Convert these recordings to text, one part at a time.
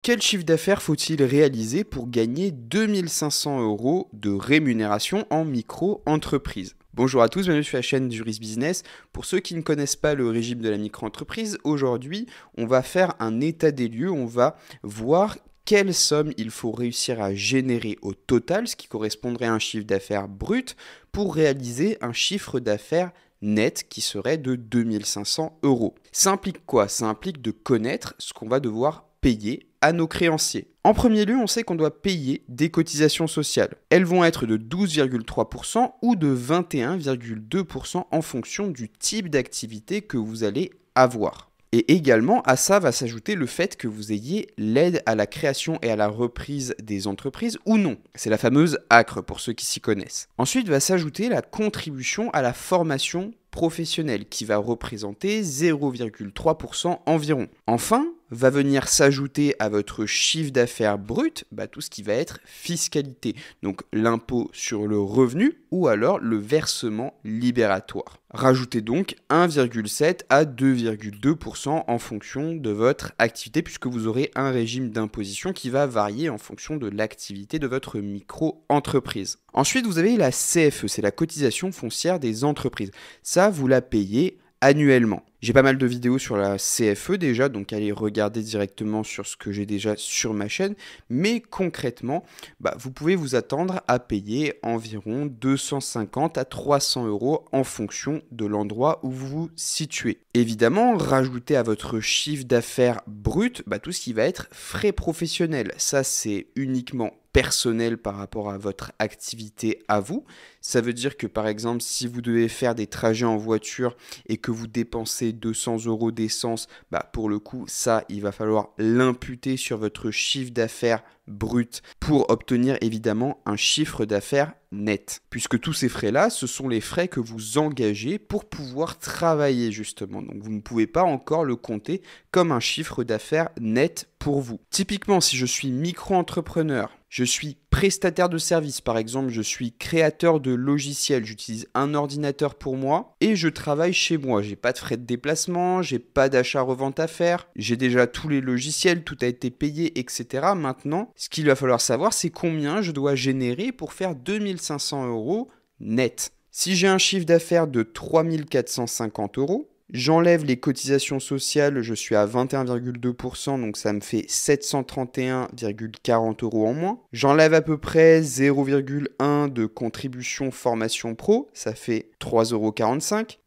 Quel chiffre d'affaires faut-il réaliser pour gagner 2500 euros de rémunération en micro-entreprise? Bonjour à tous, bienvenue sur la chaîne Juris Business. Pour ceux qui ne connaissent pas le régime de la micro-entreprise, aujourd'hui, on va faire un état des lieux, on va voir quelle somme il faut réussir à générer au total, ce qui correspondrait à un chiffre d'affaires brut, pour réaliser un chiffre d'affaires net qui serait de 2500 euros. Ça implique quoi? Ça implique de connaître ce qu'on va devoir payer à nos créanciers. En premier lieu, on sait qu'on doit payer des cotisations sociales. Elles vont être de 12,3% ou de 21,2% en fonction du type d'activité que vous allez avoir. Et également, à ça va s'ajouter le fait que vous ayez l'aide à la création et à la reprise des entreprises ou non. C'est la fameuse ACRE pour ceux qui s'y connaissent. Ensuite va s'ajouter la contribution à la formation professionnelle qui va représenter 0,3% environ. Enfin, va venir s'ajouter à votre chiffre d'affaires brut tout ce qui va être fiscalité, donc l'impôt sur le revenu ou alors le versement libératoire. Rajoutez donc 1,7 à 2,2% en fonction de votre activité puisque vous aurez un régime d'imposition qui va varier en fonction de l'activité de votre micro-entreprise. Ensuite, vous avez la CFE, c'est la cotisation foncière des entreprises. Ça, vous la payez annuellement. J'ai pas mal de vidéos sur la CFE déjà, donc allez regarder directement sur ce que j'ai déjà sur ma chaîne. Mais concrètement, vous pouvez vous attendre à payer environ 250 à 300 euros en fonction de l'endroit où vous vous situez. Évidemment, rajoutez à votre chiffre d'affaires brut tout ce qui va être frais professionnels. Ça, c'est uniquement personnel par rapport à votre activité à vous. Ça veut dire que par exemple, si vous devez faire des trajets en voiture et que vous dépensez 200 euros d'essence, pour le coup, ça, il va falloir l'imputer sur votre chiffre d'affaires brut pour obtenir évidemment un chiffre d'affaires net. Puisque tous ces frais-là, ce sont les frais que vous engagez pour pouvoir travailler justement. Donc vous ne pouvez pas encore le compter comme un chiffre d'affaires net pour vous. Typiquement, si je suis micro-entrepreneur, je suis prestataire de service, par exemple, je suis créateur de logiciels, j'utilise un ordinateur pour moi et je travaille chez moi. J'ai pas de frais de déplacement, j'ai pas d'achat-revente à faire, j'ai déjà tous les logiciels, tout a été payé, etc. Maintenant, ce qu'il va falloir savoir, c'est combien je dois générer pour faire 2500 euros net. Si j'ai un chiffre d'affaires de 3450 euros, j'enlève les cotisations sociales, je suis à 21,2%, donc ça me fait 731,40 euros en moins. J'enlève à peu près 0,1 de contribution formation pro, ça fait 3,45 euros.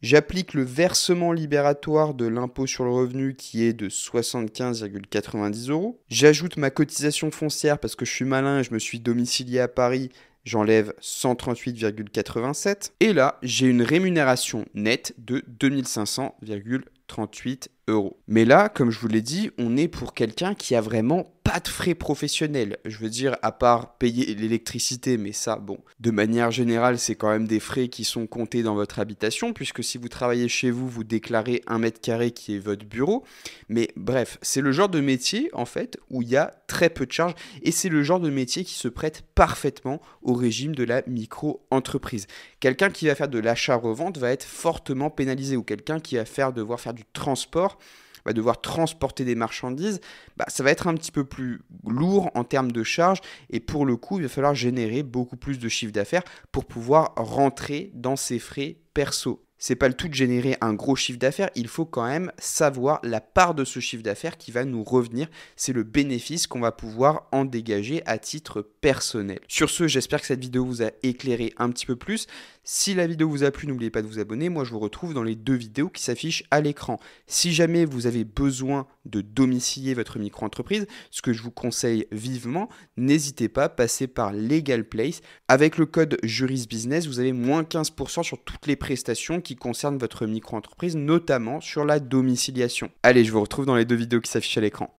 J'applique le versement libératoire de l'impôt sur le revenu qui est de 75,90 euros. J'ajoute ma cotisation foncière parce que je suis malin et je me suis domicilié à Paris. J'enlève 138,87 et là, j'ai une rémunération nette de 2500,38 euros. Mais là, comme je vous l'ai dit, on est pour quelqu'un qui a vraiment pas de frais professionnels. Je veux dire, à part payer l'électricité, mais ça, de manière générale, c'est quand même des frais qui sont comptés dans votre habitation, puisque si vous travaillez chez vous, vous déclarez 1 mètre carré qui est votre bureau. Mais bref, c'est le genre de métier, en fait, où il y a très peu de charges, et c'est le genre de métier qui se prête parfaitement au régime de la micro-entreprise. Quelqu'un qui va faire de l'achat-revente va être fortement pénalisé, ou quelqu'un qui va devoir faire du transport, va devoir transporter des marchandises, ça va être un petit peu plus lourd en termes de charges et pour le coup, il va falloir générer beaucoup plus de chiffre d'affaires pour pouvoir rentrer dans ses frais perso. C'est pas le tout de générer un gros chiffre d'affaires, il faut quand même savoir la part de ce chiffre d'affaires qui va nous revenir. C'est le bénéfice qu'on va pouvoir en dégager à titre personnel. Sur ce, j'espère que cette vidéo vous a éclairé un petit peu plus. Si la vidéo vous a plu, n'oubliez pas de vous abonner. Moi, je vous retrouve dans les 2 vidéos qui s'affichent à l'écran. Si jamais vous avez besoin de domicilier votre micro-entreprise, ce que je vous conseille vivement, n'hésitez pas à passer par Legal Place. Avec le code Juris Business, vous avez moins 15% sur toutes les prestations qui concernent votre micro-entreprise, notamment sur la domiciliation. Allez, je vous retrouve dans les 2 vidéos qui s'affichent à l'écran.